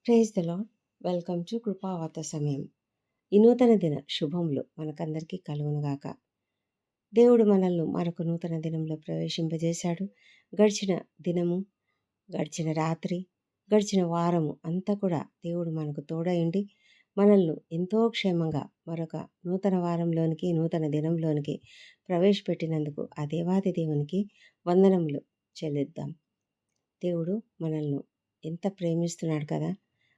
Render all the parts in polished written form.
Praise the Lord. Welcome to కృపావత సమయం. ఈ నూతన దిన శుభములు మనకందరికీ కలుగునుగాక. దేవుడు మనల్ని మరొక నూతన దినంలో ప్రవేశింపజేశాడు. గడిచిన దినము, గడిచిన రాత్రి, గడిచిన వారము అంతా కూడా దేవుడు మనకు తోడయుండి మనల్ని ఎంతో క్షేమంగా మరొక నూతన వారంలోనికి, నూతన దినంలోనికి ప్రవేశపెట్టినందుకు ఆ దేవాది దేవునికి వందనములు చెల్లిద్దాం. దేవుడు మనల్ని ఎంత ప్రేమిస్తున్నాడు కదా.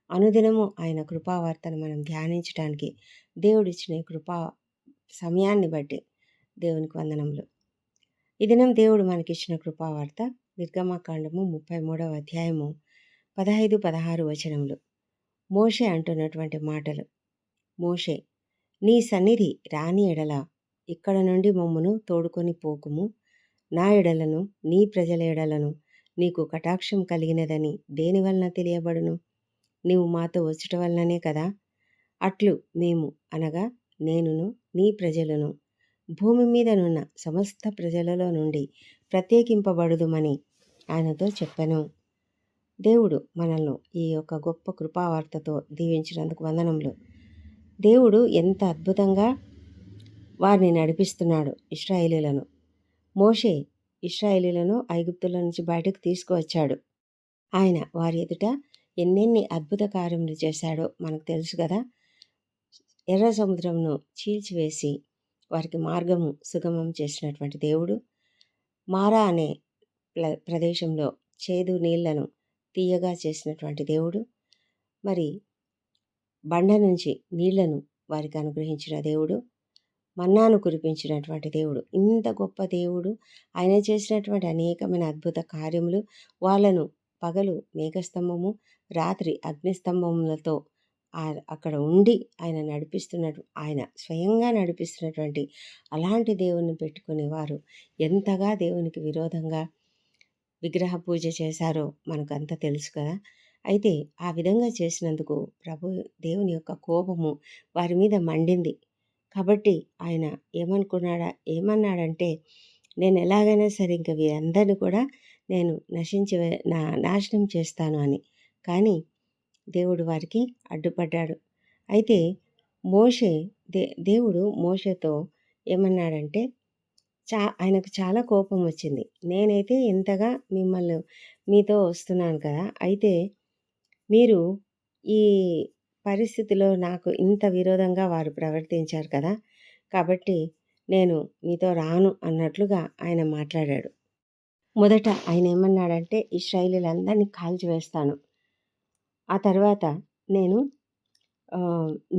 అనుదినము ఆయన కృపావార్తను మనం ధ్యానించడానికి దేవుడిచ్చిన ఈ కృపా సమయాన్ని బట్టి దేవునికి వందనములు. ఈ దినం దేవుడు మనకిచ్చిన కృపావార్త నిర్గమకాండము 33వ అధ్యాయము 15-16 వచనములు. మోషే అంటున్నటువంటి మాటలు. మోషే, నీ సన్నిధి రాని ఎడల ఇక్కడ నుండి మమ్మును తోడుకొని పోకుము. నా ఎడలను నీ ప్రజల ఎడలను నీకు కటాక్షం కలిగినదని దేని వలన తెలియబడును? నీవు మాతో వచ్చుట వలననే కదా. అట్లు మేము అనగా నేనును నీ ప్రజలను భూమి మీదనున్న సమస్త ప్రజలలో నుండి ప్రత్యేకింపబడుదుమని ఆయనతో చెప్పాను. దేవుడు మనల్ని ఈ యొక్క గొప్ప కృపావార్తతో దీవించినందుకు వందనములు. దేవుడు ఎంత అద్భుతంగా వారిని నడిపిస్తున్నాడు ఇశ్రాయేలీలను. మోషే ఇశ్రాయేలీలను ఐగుప్తుల నుంచి బయటకు తీసుకువచ్చాడు. ఆయన వారి ఎదుట ఎన్నెన్ని అద్భుత కార్యములు చేశాడో మనకు తెలుసు కదా. ఎర్ర సముద్రంను చీల్చివేసి వారికి మార్గము సుగమం చేసినటువంటి దేవుడు, మారా అనే ప్రదేశంలో చేదు నీళ్లను తీయగా చేసినటువంటి దేవుడు, మరి బండ నుంచి నీళ్లను వారికి అనుగ్రహించిన దేవుడు, మన్నాను కురిపించినటువంటి దేవుడు, ఇంత గొప్ప దేవుడు. ఆయన చేసినటువంటి అనేకమైన అద్భుత కార్యములు, వాళ్ళను పగలు మేఘస్తంభము, రాత్రి అగ్నిస్తంభములతో అక్కడ ఉండి ఆయన నడిపిస్తున్నట్టు, ఆయన స్వయంగా నడిపిస్తున్నటువంటి అలాంటి దేవుణ్ణి పెట్టుకుని వారు ఎంతగా దేవునికి విరోధంగా విగ్రహ పూజ చేశారో మనకంతా తెలుసు కదా. అయితే ఆ విధంగా చేసినందుకు దేవుని యొక్క కోపము వారి మీద మండింది. కాబట్టి ఆయన ఏమన్నాడంటే, నేను ఎలాగైనా సరే ఇంక వీరందరినీ కూడా నేను నాశనం చేస్తాను అని. కానీ దేవుడు వారికి అడ్డుపడ్డాడు. అయితే మోషే దేవుడు మోషేతో ఏమన్నాడంటే, ఆయనకు చాలా కోపం వచ్చింది. నేనైతే ఇంతగా మీతో వస్తున్నాను కదా, అయితే మీరు ఈ పరిస్థితిలో నాకు ఇంత విరోధంగా వారు ప్రవర్తించారు కదా, కాబట్టి నేను మీతో రాను అన్నట్లుగా ఆయన మాట్లాడాడు. మొదట ఆయన ఏమన్నాడంటే, ఇశ్రాయేలీయులందరినీ కాల్చివేస్తాను, ఆ తర్వాత నేను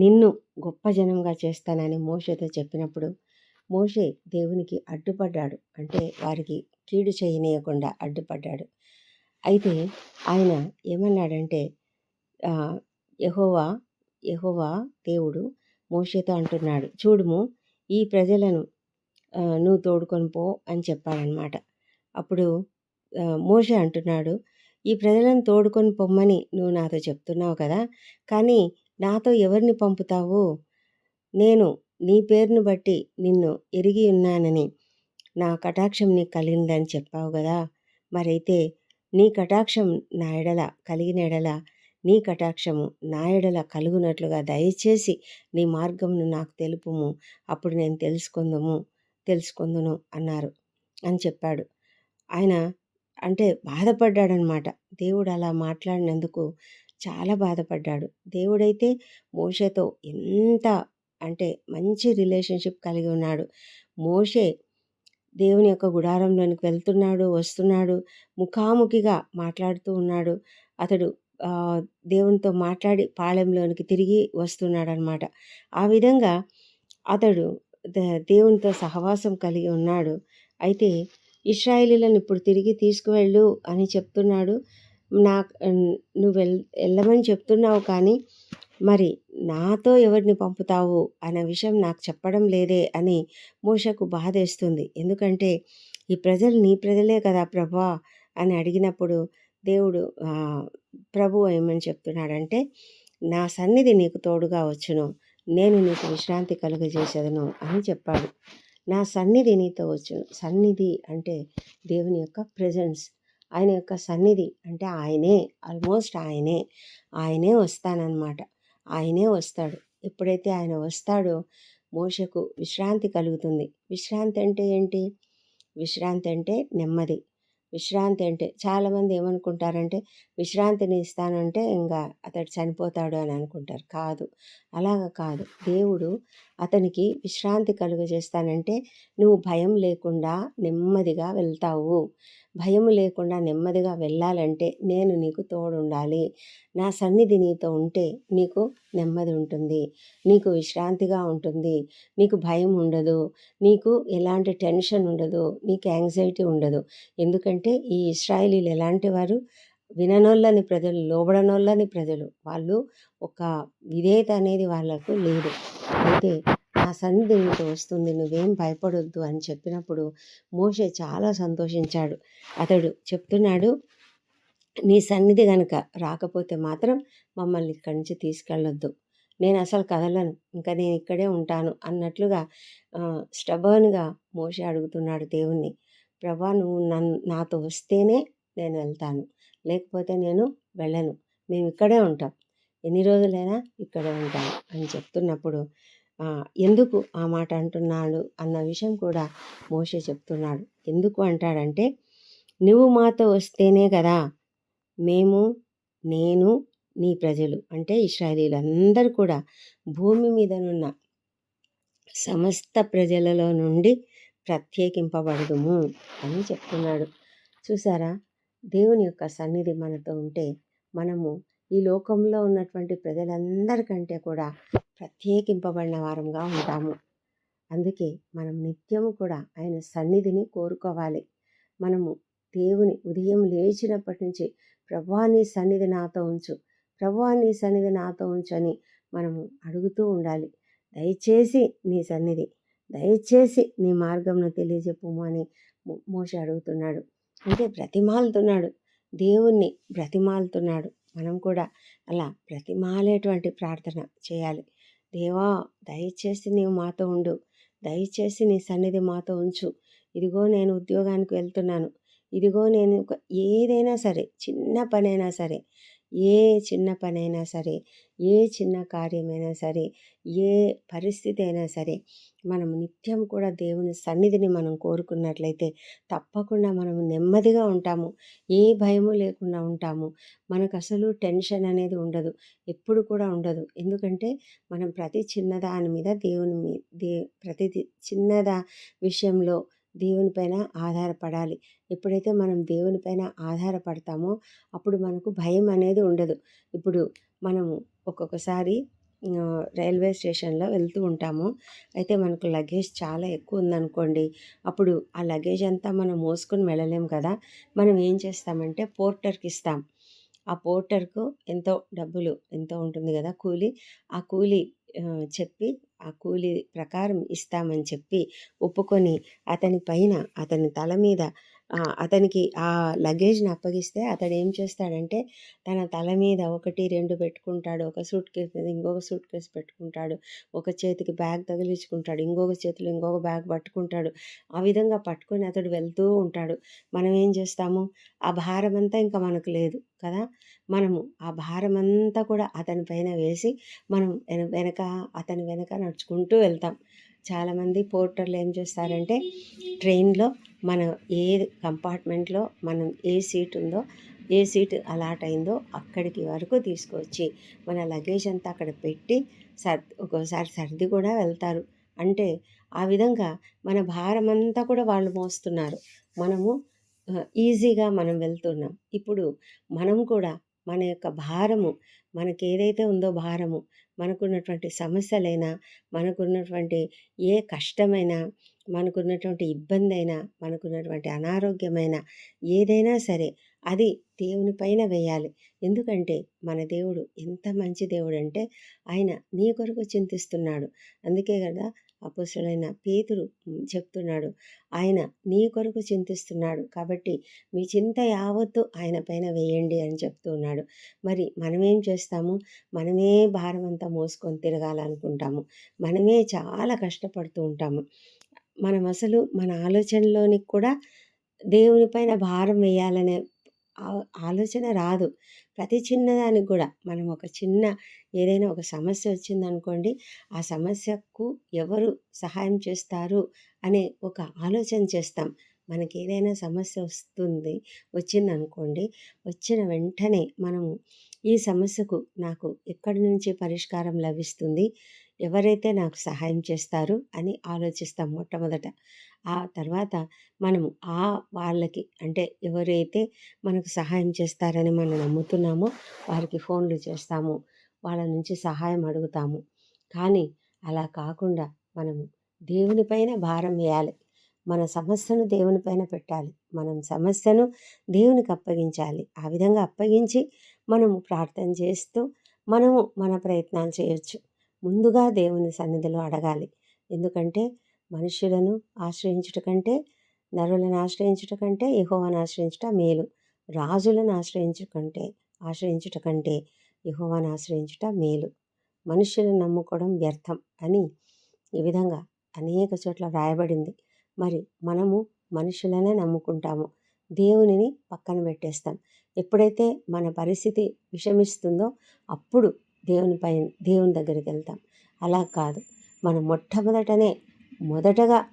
నిన్ను గొప్ప జనంగా చేస్తానని మోషేతో చెప్పినప్పుడు మోషే దేవునికి అడ్డుపడ్డాడు. అంటే వారికి కీడు చేయనీయకుండా అడ్డుపడ్డాడు. అయితే ఆయన ఏమన్నాడంటే, యెహోవా దేవుడు మోషేతో అంటున్నాడు, చూడుము ఈ ప్రజలను నువ్వు తోడుకొని పో అని చెప్పాడనమాట. అప్పుడు మోషే అంటున్నాడు, ఈ ప్రజలను తోడుకొని పొమ్మని నువ్వు నాతో చెప్తున్నావు కదా, కానీ నాతో ఎవరిని పంపుతావు? నేను నీ పేరును బట్టి నిన్ను ఎరిగి ఉన్నానని, నా కటాక్షం నీకు కలిగిందని చెప్పావు కదా. మరైతే నీ కటాక్షం నా ఎడల కలిగిన ఎడల, నీ కటాక్షము నా ఎడల కలుగునట్లుగా దయచేసి నీ మార్గమును నాకు తెలుపుము, అప్పుడు నేను తెలుసుకొందును అన్నారు అని చెప్పాడు. ఆయన అంటే బాధపడ్డాడనమాట. దేవుడు అలా మాట్లాడినందుకు చాలా బాధపడ్డాడు. దేవుడైతే మోషేతో ఎంత అంటే మంచి రిలేషన్షిప్ కలిగి ఉన్నాడు. మోషే దేవుని యొక్క గుడారంలోనికి వెళ్తున్నాడు, వస్తున్నాడు, ముఖాముఖిగా మాట్లాడుతూ ఉన్నాడు. అతడు దేవునితో మాట్లాడి పాళెంలోనికి తిరిగి వస్తున్నాడనమాట. ఆ విధంగా అతడు దేవునితో సహవాసం కలిగి ఉన్నాడు. అయితే ఇశ్రాయేలీయులను ఇప్పుడు తిరిగి తీసుకువెళ్ళు అని చెప్తున్నాడు. నువ్వు వెళ్ళమని చెప్తున్నావు, కానీ మరి నాతో ఎవరిని పంపుతావు అనే విషయం నాకు చెప్పడం లేదే అని మోషకు బాధేస్తుంది. ఎందుకంటే ఈ ప్రజలు నీ ప్రజలే కదా ప్రభా అని అడిగినప్పుడు దేవుడు ప్రభువు ఏమని చెప్తున్నాడంటే, నా సన్నిధి నీకు తోడుగా వచ్చును, నేను నీకు విశ్రాంతి కలుగజేసేదను అని చెప్పాడు. నా సన్నిధి నీతో వచ్చును. సన్నిధి అంటే దేవుని యొక్క ప్రెజెన్స్, ఆయన యొక్క సన్నిధి అంటే ఆయనే, ఆల్మోస్ట్ ఆయనే వస్తానన్నమాట. ఆయనే వస్తాడు. ఎప్పుడైతే ఆయన వస్తాడో మోషకు విశ్రాంతి కలుగుతుంది. విశ్రాంతి అంటే ఏంటి? విశ్రాంతి అంటే నెమ్మది. విశ్రాంతి అంటే చాలామంది ఏమనుకుంటారంటే విశ్రాంతిని ఇస్తానంటే ఇంకా అతడు చనిపోతాడు అని అనుకుంటారు. కాదు, అలాగ కాదు. దేవుడు అతనికి విశ్రాంతి కలుగజేస్తానంటే నువ్వు భయం లేకుండా నెమ్మదిగా వెళ్తావు. భయం లేకుండా నెమ్మదిగా వెళ్ళాలంటే నేను నీకు తోడుండాలి. నా సన్నిధి నీతో ఉంటే నీకు నెమ్మది ఉంటుంది, నీకు విశ్రాంతిగా ఉంటుంది, నీకు భయం ఉండదు, నీకు ఎలాంటి టెన్షన్ ఉండదు, నీకు యాంగ్జైటీ ఉండదు. ఎందుకంటే ఈ ఇశ్రాయేలీలు ఎలాంటి వారు? విననోళ్ళని ప్రజలు, లోబడనోళ్ళని ప్రజలు. వాళ్ళు ఒక విధేయత అనేది వాళ్ళకు లేదు. అయితే నా సన్నిధి నీతో వస్తుంది, నువ్వేం భయపడొద్దు అని చెప్పినప్పుడు మోషే చాలా సంతోషించాడు. అతడు చెప్తున్నాడు, నీ సన్నిధి గనక రాకపోతే మాత్రం మమ్మల్ని ఇక్కడి నుంచి తీసుకెళ్ళొద్దు, నేను అసలు కదలను, ఇంకా నేను ఇక్కడే ఉంటాను అన్నట్లుగా స్టబర్న్గా మోషే అడుగుతున్నాడు దేవుణ్ణి. ప్రభా, నువ్వు నాతో వస్తేనే నేను వెళ్తాను, లేకపోతే నేను వెళ్ళను, మేము ఇక్కడే ఉంటాం, ఎన్ని రోజులైనా ఇక్కడే ఉంటాం అని చెప్తున్నప్పుడు ఎందుకు ఆ మాట అంటున్నాడు అన్న విషయం కూడా మోషే చెప్తున్నాడు. ఎందుకు అంటాడంటే, నువ్వు మాతో వస్తేనే కదా మేము, నేను, నీ ప్రజలు అంటే ఇశ్రాయేలీయులందరూ కూడా భూమి మీదనున్న సమస్త ప్రజలలో నుండి ప్రత్యేకింపబడదుము అని చెప్తున్నాడు. చూసారా, దేవుని యొక్క సన్నిధి మనతో ఉంటే మనము ఈ లోకంలో ఉన్నటువంటి ప్రజలందరికంటే కూడా ప్రత్యేకింపబడిన వారంగా ఉంటాము. అందుకే మనం నిత్యము కూడా ఆయన సన్నిధిని కోరుకోవాలి. మనము దేవుని ఉదయం లేచినప్పటి నుంచి ప్రభువా నీ సన్నిధి నాతో ఉంచు, ప్రభువా నీ సన్నిధి నాతో ఉంచు అని మనము అడుగుతూ ఉండాలి. దయచేసి నీ సన్నిధి, దయచేసి నీ మార్గంను తెలియజెప్పుము అని మోషే అడుగుతున్నాడు. అంటే బ్రతిమాలుతున్నాడు, దేవుణ్ణి బ్రతిమాలుతున్నాడు. మనం కూడా అలా బ్రతిమాలేటువంటి ప్రార్థన చేయాలి. దేవా, దయచేసి నీవు మాతో ఉండు, దయచేసి నీ సన్నిధి మాతో ఉంచు. ఇదిగో నేను ఉద్యోగానికి వెళ్తున్నాను, ఇదిగో నేను ఏదైనా సరే, చిన్న పనైనా సరే, ఏ చిన్న పనైనా సరే, ఏ చిన్న కార్యమైనా సరే, ఏ పరిస్థితి అయినా సరే, మనం నిత్యం కూడా దేవుని సన్నిధిని మనం కోరుకున్నట్లయితే తప్పకుండా మనము నెమ్మదిగా ఉంటాము, ఏ భయము లేకుండా ఉంటాము. మనకు అసలు టెన్షన్ అనేది ఉండదు, ఎప్పుడు కూడా ఉండదు. ఎందుకంటే మనం ప్రతి చిన్నదాని మీద ప్రతి చిన్నదా విషయంలో దేవునిపైన ఆధారపడాలి. ఎప్పుడైతే మనం దేవునిపైన ఆధారపడతామో అప్పుడు మనకు భయం అనేది ఉండదు. ఇప్పుడు మనము ఒక్కొక్కసారి రైల్వే స్టేషన్లో వెళ్తూ ఉంటాము. అయితే మనకు లగేజ్ చాలా ఎక్కువ ఉందనుకోండి, అప్పుడు ఆ లగేజ్ అంతా మనం మోసుకొని వెళ్ళలేం కదా. మనం ఏం చేస్తామంటే పోర్టర్కి ఇస్తాం. ఆ పోర్టర్కు డబ్బులు ఎంతో ఉంటుంది కదా కూలి, ఆ కూలి చెప్పి ఆ కూలి ప్రకారం ఇస్తామని చెప్పి ఒప్పుకొని అతని తల మీద అతనికి ఆ లగేజ్ని అప్పగిస్తే అతడు ఏం చేస్తాడంటే తన తల మీద 1, 2 పెట్టుకుంటాడు, ఒక సూట్ కేస్ మీద ఇంకొక సూట్ కేస్ పెట్టుకుంటాడు, ఒక చేతికి బ్యాగ్ తగిలించుకుంటాడు, ఇంకొక చేతిలో ఇంకొక బ్యాగ్ పట్టుకుంటాడు. ఆ విధంగా పట్టుకొని అతడు వెళ్తూ ఉంటాడు. మనం ఏం చేస్తాము, ఆ భారం అంతా ఇంకా మనకు లేదు కదా, మనము ఆ భారం అంతా కూడా అతని పైన వేసి మనం అతని వెనక నడుచుకుంటూ వెళ్తాం. చాలామంది పోర్టర్లు ఏం చేస్తారంటే ట్రైన్లో మనం ఏ కంపార్ట్మెంట్లో మనం ఏ సీట్ ఉందో, ఏ సీట్ అలాట్ అయిందో అక్కడికి వరకు తీసుకొచ్చి మన లగేజ్ అంతా అక్కడ పెట్టి ఒక్కోసారి సర్ది కూడా వెళ్తారు. అంటే ఆ విధంగా మన భారం అంతా కూడా వాళ్ళు మోస్తున్నారు, మనము ఈజీగా మనం వెళ్తున్నాం. ఇప్పుడు మనం కూడా మన యొక్క భారము, మనకేదైతే ఉందో భారము, మనకున్నటువంటి సమస్యలైనా, మనకున్నటువంటి ఏ కష్టమైనా, మనకున్నటువంటి ఇబ్బంది అయినా, మనకున్నటువంటి అనారోగ్యమైన ఏదైనా సరే అది దేవుని పైన వేయాలి. ఎందుకంటే మన దేవుడు ఎంత మంచి దేవుడు అంటే ఆయన నీ కొరకు చింతిస్తున్నాడు. అందుకే కదా అపోస్తలుడైన పేతురు చెప్తున్నాడు, ఆయన నీ కొరకు చింతిస్తున్నాడు కాబట్టి మీ చింత యావత్తు ఆయన పైన వేయండి అని చెప్తూ ఉన్నాడు. మరి మనమేం చేస్తాము, మనమే భారం అంతా మోసుకొని తిరగాలనుకుంటాము, మనమే చాలా కష్టపడుతూ ఉంటాము. మనం అసలు మన ఆలోచనలోనికి కూడా దేవుని పైన భారం వేయాలనే ఆలోచన రాదు. ప్రతి చిన్నదానికి గూడా మనం ఒక చిన్న ఏదైనా ఒక సమస్య వచ్చిందనుకోండి, ఆ సమస్యకు ఎవరు సహాయం చేస్తారు అనే ఒక ఆలోచన చేస్తాం. మనకేదైనా సమస్య వచ్చిందనుకోండి, వచ్చిన వెంటనే మనము ఈ సమస్యకు నాకు ఎక్కడి నుంచి పరిష్కారం లభిస్తుంది, ఎవరైతే నాకు సహాయం చేస్తారు అని ఆలోచిస్తాం మొట్టమొదట. ఆ తర్వాత మనము వాళ్ళకి అంటే ఎవరైతే మనకు సహాయం చేస్తారని మనం నమ్ముతున్నామో వారికి ఫోన్లు చేస్తాము. వాళ్ళ నుంచి సహాయం అడుగుతాము. కానీ అలా కాకుండా మనము దేవుని పైన భారం వేయాలి. మన సమస్యను దేవుని పైన పెట్టాలి. మనం సమస్యను దేవునికి అప్పగించాలి. ఆ విధంగా అప్పగించి మనము ప్రార్థన చేస్తూ మనము మన ప్రయత్నాలు చేయొచ్చు. ముందుగా దేవుని సన్నిధిలో అడగాలి. ఎందుకంటే మనుష్యులను ఆశ్రయించుట కంటే, నరులను ఆశ్రయించుట కంటే యెహోవాను ఆశ్రయించుట మేలు. రాజులను ఆశ్రయించుట కంటే యెహోవాను ఆశ్రయించుట మేలు. మనుష్యులను నమ్ముకోవడం వ్యర్థం అని ఈ విధంగా అనేక చోట్ల వ్రాయబడింది. మరి మనము మనుషులనే నమ్ముకుంటాము. దేవునిని పక్కన పెట్టేస్తాం. ఎప్పుడైతే మన పరిస్థితి విషమిస్తుందో అప్పుడు దేవుని దగ్గరికి వెళ్తాం. అలా కాదు. మనం మొదటగా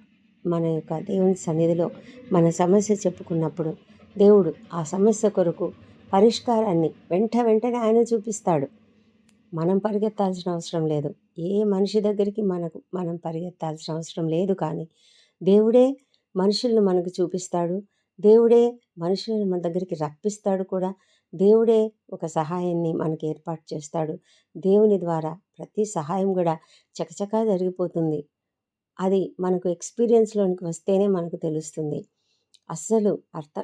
మన యొక్క దేవుని సన్నిధిలో మన సమస్య చెప్పుకున్నప్పుడు దేవుడు ఆ సమస్య కొరకు పరిష్కారాన్ని వెంటనే ఆయన చూపిస్తాడు. మనం పరిగెత్తాల్సిన అవసరం లేదు. ఏ మనిషి దగ్గరికి మనం పరిగెత్తాల్సిన అవసరం లేదు. కానీ దేవుడే మనుషులను మనకు చూపిస్తాడు. దేవుడే మనుషులను మన దగ్గరికి రప్పిస్తాడు కూడా. దేవుడే ఒక సహాయాన్ని మనకి ఏర్పాటు చేస్తాడు. దేవుని ద్వారా ప్రతి సహాయం కూడా చకచకా జరిగిపోతుంది. అది మనకు ఎక్స్‌పీరియన్స్‌లోనికి వస్తేనే మనకు తెలుస్తుంది. అస్సలు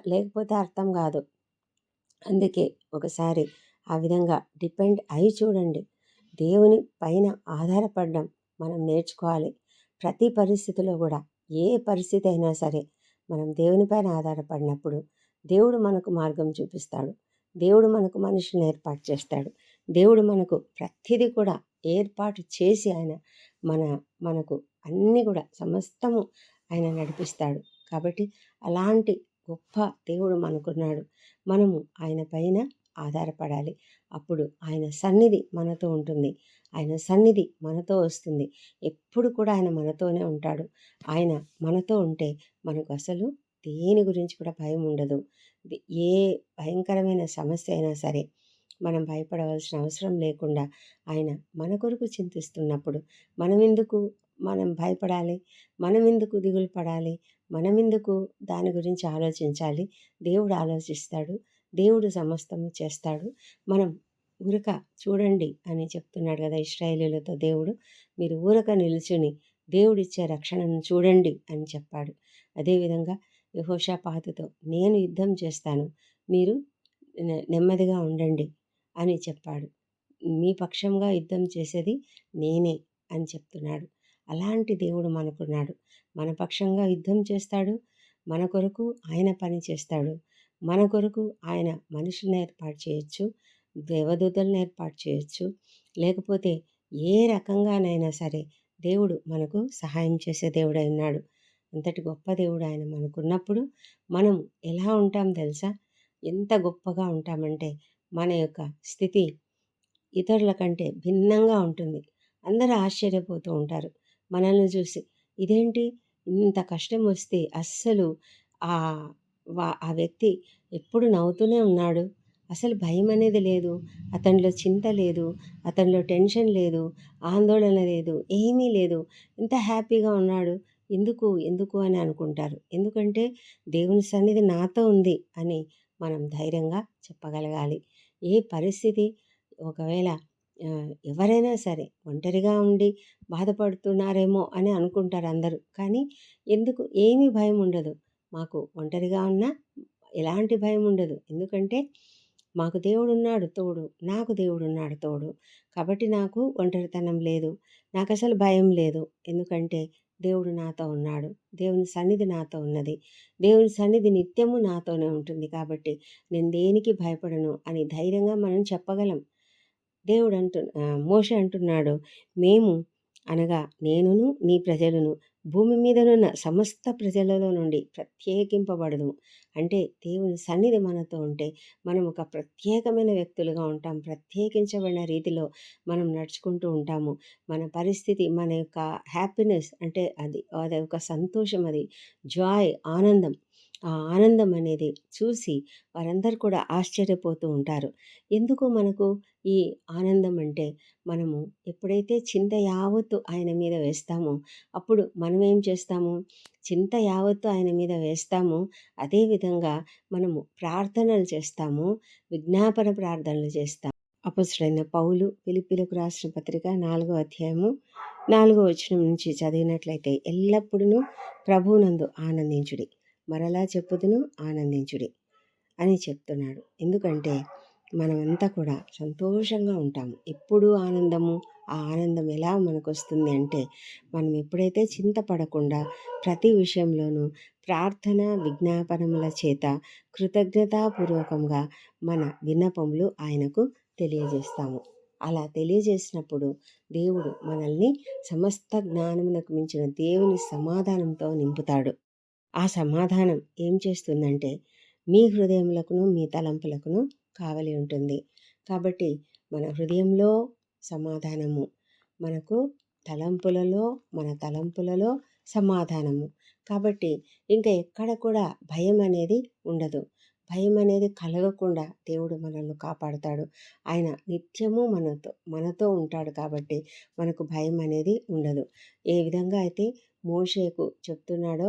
లేకపోతే అర్థం కాదు. అందుకే ఒకసారి ఆ విధంగా డిపెండ్ అయి చూడండి. దేవుని పైన ఆధారపడడం మనం నేర్చుకోవాలి. ప్రతి పరిస్థితిలో కూడా ఏ పరిస్థితి అయినా సరే మనం దేవుని పైన ఆధారపడినప్పుడు దేవుడు మనకు మార్గం చూపిస్తాడు. దేవుడు మనకు మనిషిని ఏర్పాటు చేస్తాడు. దేవుడు మనకు ప్రతిదీ కూడా ఏర్పాటు చేసి ఆయన మనకు అన్నీ కూడా సమస్తము ఆయన నడిపిస్తాడు. కాబట్టి అలాంటి గొప్ప దేవుడు మనకున్నాడు. మనము ఆయన పైన ఆధారపడాలి. అప్పుడు ఆయన సన్నిధి మనతో ఉంటుంది. ఆయన సన్నిధి మనతో వస్తుంది. ఎప్పుడు కూడా ఆయన మనతోనే ఉంటాడు. ఆయన మనతో ఉంటే మనకు అసలు దేని గురించి కూడా భయం ఉండదు. ఏ భయంకరమైన సమస్య అయినా సరే మనం భయపడవలసిన అవసరం లేకుండా ఆయన మన కొరకు చింతిస్తున్నప్పుడు మనం భయపడాలి? మనమెందుకు దిగులు పడాలి? మనమెందుకు దాని గురించి ఆలోచించాలి? దేవుడు ఆలోచిస్తాడు. దేవుడు సమస్తము చేస్తాడు. మనం ఊరక చూడండి అని చెప్తున్నాడు కదా ఇశ్రాయేలీయులతో దేవుడు. మీరు ఊరక నిలుచుని దేవుడిచ్చే రక్షణను చూడండి అని చెప్పాడు. అదేవిధంగా యెహోషాపాతుతో నేను యుద్ధం చేస్తాను, మీరు నెమ్మదిగా ఉండండి అని చెప్పాడు. మీ పక్షంగా యుద్ధం చేసేది నేనే అని చెప్తున్నాడు. అలాంటి దేవుడు మనకున్నాడు. మన పక్షంగా యుద్ధం చేస్తాడు. మన కొరకు ఆయన పని చేస్తాడు. మన కొరకు ఆయన మనుషుల్ని ఏర్పాటు చేయొచ్చు, దేవదూతలను ఏర్పాటు చేయొచ్చు. లేకపోతే ఏ రకంగానైనా సరే దేవుడు మనకు సహాయం చేసే దేవుడై ఉన్నాడు. అంతటి గొప్ప దేవుడు ఆయన మనకున్నప్పుడు మనం ఎలా ఉంటాం తెలుసా? ఎంత గొప్పగా ఉంటామంటే మన యొక్క స్థితి ఇతరుల కంటే భిన్నంగా ఉంటుంది. అందరూ ఆశ్చర్యపోతూ ఉంటారు మనల్ని చూసి. ఇదేంటి ఇంత కష్టం వస్తే అస్సలు ఆ వ్యక్తి ఎప్పుడు నవ్వుతూనే ఉన్నాడు. అసలు భయం అనేది లేదు. అతనిలో చింత లేదు. అతనిలో టెన్షన్ లేదు. ఆందోళన లేదు. ఏమీ లేదు. ఎంత హ్యాపీగా ఉన్నాడు. ఎందుకు అని అనుకుంటారు. ఎందుకంటే దేవుని సన్నిధి నాతో ఉంది అని మనం ధైర్యంగా చెప్పగలగాలి. ఏ పరిస్థితి ఒకవేళ ఎవరైనా సరే ఒంటరిగా ఉండి బాధపడుతున్నారేమో అని అనుకుంటారు అందరూ. కానీ ఏమీ భయం ఉండదు. మాకు ఒంటరిగా ఉన్నా ఎలాంటి భయం ఉండదు. ఎందుకంటే మాకు దేవుడున్నాడు తోడు. నాకు దేవుడున్నాడు తోడు. కాబట్టి నాకు ఒంటరితనం లేదు. నాకసలు భయం లేదు. ఎందుకంటే దేవుడు నాతో ఉన్నాడు. దేవుని సన్నిధి నాతో ఉన్నది. దేవుని సన్నిధి నిత్యము నాతోనే ఉంటుంది. కాబట్టి నేను దేనికి భయపడను అని ధైర్యంగా మనం చెప్పగలం. మోషే అంటున్నాడు, మేము అనగా నేనును నీ ప్రజలను భూమి మీదనున్న సమస్త ప్రజలలో నుండి ప్రత్యేకింపబడదుము. అంటే దేవుని సన్నిధి మనతో ఉంటే మనం ఒక ప్రత్యేకమైన వ్యక్తులుగా ఉంటాం. ప్రత్యేకించబడిన రీతిలో మనం నడుచుకుంటూ ఉంటాము. మన పరిస్థితి, మన యొక్క హ్యాపీనెస్ అంటే అది ఒక సంతోషం, అది జాయ్, ఆనందం. ఆ ఆనందం అనేది చూసి వారందరూ కూడా ఆశ్చర్యపోతూ ఉంటారు. ఎందుకు మనకు ఈ ఆనందం అంటే, మనము ఎప్పుడైతే చింత యావత్తు ఆయన మీద వేస్తామో, అప్పుడు మనం ఏం చేస్తాము? చింత యావత్తు ఆయన మీద వేస్తాము. అదే విధంగా మనము ప్రార్థనలు చేస్తాము. విజ్ఞాపన ప్రార్థనలు చేస్తాం. అపొస్తలుడైన పౌలు ఫిలిప్పీలకు రాసిన పత్రిక 4వ అధ్యాయము 4వ వచనం నుంచి చదివినట్లయితే, ఎల్లప్పుడూ ప్రభువునందు ఆనందించుడి, మరలా చెప్పుదును ఆనందించుడి అని చెప్తున్నాడు. ఎందుకంటే మనమంతా కూడా సంతోషంగా ఉంటాము. ఎప్పుడూ ఆనందము. ఆ ఆనందం ఎలా మనకొస్తుంది అంటే, మనం ఎప్పుడైతే చింతపడకుండా ప్రతి విషయంలోనూ ప్రార్థన విజ్ఞాపనముల చేత కృతజ్ఞతాపూర్వకంగా మన విన్నపములు ఆయనకు తెలియజేస్తాము. అలా తెలియజేసినప్పుడు దేవుడు మనల్ని సమస్త జ్ఞానమునకు మించిన దేవుని సమాధానంతో నింపుతాడు. ఆ సమాధానం ఏం చేస్తుందంటే, మీ హృదయములకును మీ తలంపులకును కావలి ఉంటుంది. కాబట్టి మన హృదయంలో సమాధానము, మనకు మన తలంపులలో సమాధానము. కాబట్టి ఇంకా ఎక్కడ కూడా భయం అనేది ఉండదు. భయం అనేది కలగకుండా దేవుడు మనల్ని కాపాడుతాడు. ఆయన నిత్యము మనతో ఉంటాడు కాబట్టి మనకు భయం అనేది ఉండదు. ఏ విధంగా అయితే మోషేకు చెప్తున్నాడో,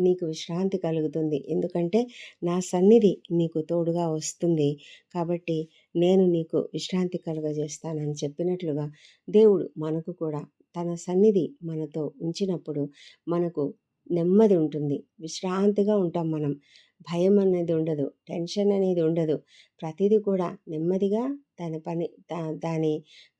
నీకు విశ్రాంతి కలుగుతుంది. ఎందుకంటే నా సన్నిధి నీకు తోడుగా వస్తుంది. కాబట్టి నేను నీకు విశ్రాంతి కలుగజేస్తానని చెప్పినట్లుగా దేవుడు మనకు కూడా తన సన్నిధి మనతో ఉంచినప్పుడు మనకు నెమ్మది ఉంటుంది. విశ్రాంతిగా ఉంటాం మనం. భయం అనేది ఉండదు. టెన్షన్ అనేది ఉండదు. ప్రతిదీ కూడా నెమ్మదిగా దాని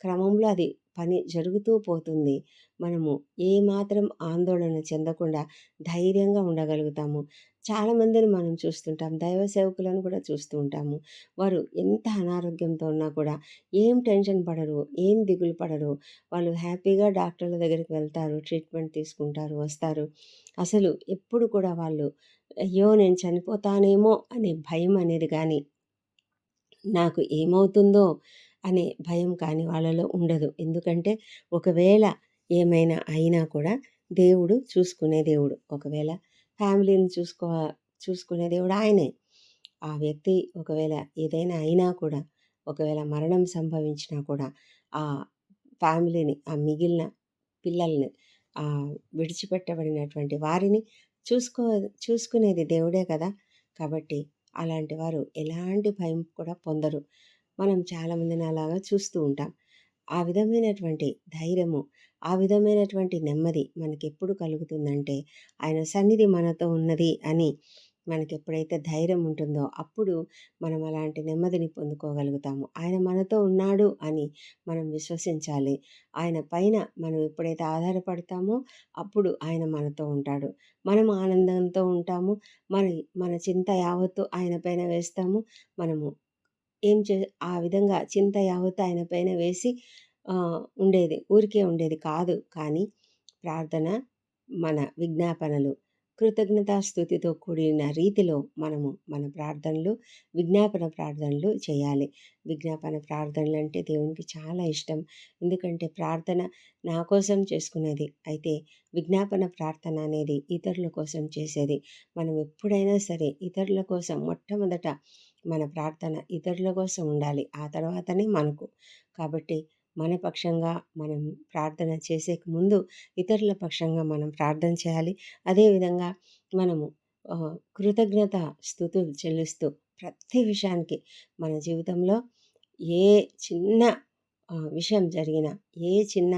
క్రమంలో అది పని జరుగుతూ పోతుంది. మనము ఏమాత్రం ఆందోళన చెందకుండా ధైర్యంగా ఉండగలుగుతాము. చాలామందిని మనం చూస్తుంటాం. దైవ సేవకులను కూడా చూస్తూ ఉంటాము. వారు ఎంత అనారోగ్యంతో ఉన్నా కూడా ఏం టెన్షన్ పడరు, ఏం దిగులు పడరు. వాళ్ళు హ్యాపీగా డాక్టర్ల దగ్గరికి వెళ్తారు, ట్రీట్మెంట్ తీసుకుంటారు, వస్తారు. అసలు ఎప్పుడు కూడా వాళ్ళు అయ్యో నేను చనిపోతానేమో అనే భయం అనేది కానీ, నాకు ఏమవుతుందో అనే భయం కానీ వాళ్ళలో ఉండదు. ఎందుకంటే ఒకవేళ ఏమైనా అయినా కూడా దేవుడు చూసుకునే దేవుడు. ఒకవేళ ఫ్యామిలీని చూసుకునే దేవుడు ఆయనే. ఆ వ్యక్తి ఒకవేళ ఏదైనా అయినా కూడా, ఒకవేళ మరణం సంభవించినా కూడా ఆ ఫ్యామిలీని, ఆ మిగిలిన పిల్లల్ని, విడిచిపెట్టబడినటువంటి వారిని చూసుకో చూసుకునేది దేవుడే కదా! కాబట్టి అలాంటి వారు ఎలాంటి భయం కూడా పొందరు. మనం చాలామందిని అలాగా చూస్తూ ఉంటాం. ఆ విధమైనటువంటి ధైర్యము, ఆ విధమైనటువంటి నెమ్మది మనకెప్పుడు కలుగుతుందంటే, ఆయన సన్నిధి మనతో ఉన్నది అని మనకెప్పుడైతే ధైర్యం ఉంటుందో, అప్పుడు మనం అలాంటి నెమ్మదిని పొందుకోగలుగుతాము. ఆయన మనతో ఉన్నాడు అని మనం విశ్వసించాలి. ఆయన పైన మనం ఎప్పుడైతే ఆధారపడతామో, అప్పుడు ఆయన మనతో ఉంటాడు. మనం ఆనందంతో ఉంటాము. మన చింత యావత్తు ఆయన పైన వేస్తాము. మనము ఏం చే ఆ విధంగా చింత యావత్తు ఆయన పైన వేసి ఊరికే ఉండేది కాదు. కానీ ప్రార్థన, మన విజ్ఞాపనలు, కృతజ్ఞతాస్తుతితో కూడిన రీతిలో మనము మన ప్రార్థనలు, విజ్ఞాపన ప్రార్థనలు చేయాలి. విజ్ఞాపన ప్రార్థనలంటే దేవునికి చాలా ఇష్టం. ఎందుకంటే ప్రార్థన నా కోసం చేసుకునేది. అయితే విజ్ఞాపన ప్రార్థన అనేది ఇతరుల కోసం చేసేది. మనం ఎప్పుడైనా సరే ఇతరుల కోసం మొట్టమొదట మన ప్రార్థన ఇతరుల కోసం ఉండాలి. ఆ తర్వాతనే మనకు. కాబట్టి మన పక్షంగా మనం ప్రార్థన చేసేక ముందు ఇతరుల పక్షంగా మనం ప్రార్థన చేయాలి. అదేవిధంగా మనము కృతజ్ఞత స్తుతులు చెల్లిస్తూ ప్రతి విషయానికి మన జీవితంలో ఏ చిన్న విషయం జరిగినా, ఏ చిన్న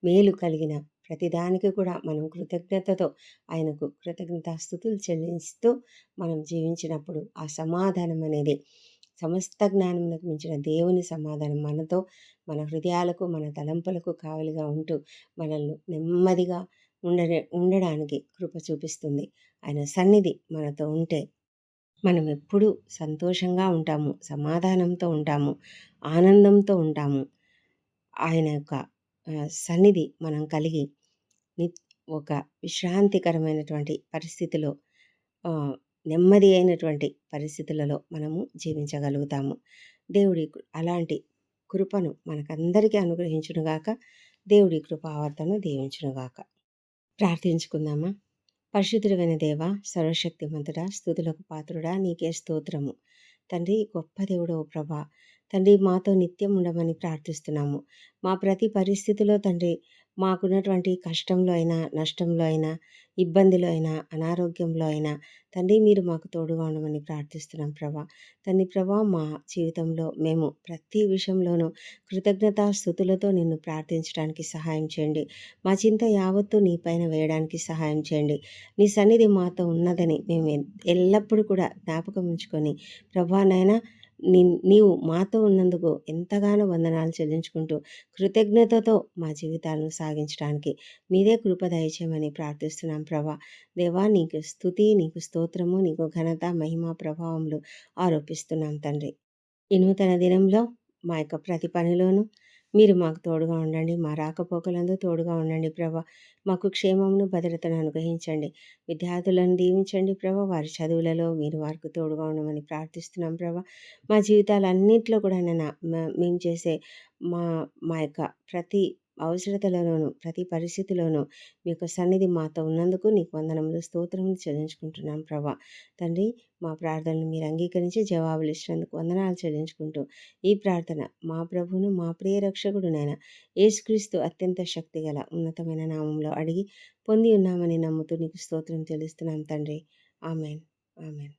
మేలు కలిగినా ప్రతిదానికి కూడా మనం కృతజ్ఞతతో ఆయనకు కృతజ్ఞతాస్తుతులు చెల్లిస్తూ మనం జీవించినప్పుడు ఆ సమాధానం అనేది సమస్త జ్ఞానమునకు మించిన దేవుని సమాధానం మనతో, మన హృదయాలకు, మన తలంపులకు కావలిగా ఉంటూ మనల్ని నెమ్మదిగా ఉండడానికి కృప చూపిస్తుంది. ఆయన సన్నిధి మనతో ఉంటే మనం ఎప్పుడూ సంతోషంగా ఉంటాము, సమాధానంతో ఉంటాము, ఆనందంతో ఉంటాము. ఆయన యొక్క సన్నిధి మనం కలిగి ఒక విశ్రాంతికరమైనటువంటి పరిస్థితిలో నెమ్మది అయినటువంటి పరిస్థితులలో మనము జీవించగలుగుతాము. దేవుడి అలాంటి కృపను మనకందరికీ అనుగ్రహించునుగాక. దేవుడి కృపావర్తను దీవించునుగాక. ప్రార్థించుకుందామా? పరిశుద్ధుడైన దేవా, సర్వశక్తిమంతుడా, స్తుతులకు పాత్రుడా, నీకే స్తోత్రము. తండ్రి, గొప్ప దేవుడవు ప్రభా, తండ్రి మాతో నిత్యం ఉండమని ప్రార్థిస్తున్నాము. మా ప్రతి పరిస్థితిలో తండ్రి, మాకున్నటువంటి కష్టంలో అయినా, నష్టంలో అయినా, ఇబ్బందిలో అయినా, అనారోగ్యంలో అయినా తండ్రి మీరు మాకు తోడుగా ఉండమని ప్రార్థిస్తున్నాం ప్రభా. తండ్రి ప్రభా, మా జీవితంలో మేము ప్రతి విషయంలోనూ కృతజ్ఞతాస్తుతులతో నిన్ను ప్రార్థించడానికి సహాయం చేయండి. మా చింత యావత్తూ నీ పైన వేయడానికి సహాయం చేయండి. నీ సన్నిధి మాతో ఉన్నదని మేము ఎల్లప్పుడూ కూడా జ్ఞాపకం ఉంచుకొని ప్రభా నాయనా, నీవు మాతో ఉన్నందుకు ఎంతగానో వందనాలు చెల్లించుకుంటూ కృతజ్ఞతతో మా జీవితాలను సాగించడానికి మీరే కృప దయచేయమని ప్రార్థిస్తున్నాం ప్రభా. దేవా, నీకు స్తుతి, నీకు స్తోత్రము, నీకు ఘనత, మహిమ, ప్రభావములు ఆరోపిస్తున్నాం తండ్రి. ఈ నూతన దినంలో మా యొక్క ప్రతి పనిలోనూ మీరు మాకు తోడుగా ఉండండి. మా రాకపోకలందు తోడుగా ఉండండి ప్రభా. మాకు క్షేమమును, భద్రతను అనుగ్రహించండి. విద్యార్థులను దీవించండి ప్రభా. వారి చదువులలో మీరు వారికి తోడుగా ఉండమని ప్రార్థిస్తున్నాం ప్రభా. మా జీవితాలన్నింటిలో కూడా మేము చేసే మా మా యొక్క ప్రతి అవసరతలలోనూ, ప్రతి పరిస్థితిలోనూ మీ యొక్క సన్నిధి మాతో ఉన్నందుకు నీకు వందనములు, స్తోత్రములు చెల్లించుకుంటున్నాం ప్రభా. తండ్రి, మా ప్రార్థనలు మీరు అంగీకరించి జవాబులు ఇచ్చినందుకు వందనాలు చెల్లించుకుంటూ ఈ ప్రార్థన మా ప్రభువును, మా ప్రియ రక్షకుడునైన యేసుక్రీస్తు అత్యంత శక్తిగల ఉన్నతమైన నామంలో అడిగి పొంది ఉన్నామని నమ్ముతూ నీకు స్తోత్రం చెల్లిస్తున్నాం తండ్రి. ఆమెన్. ఆమెన్.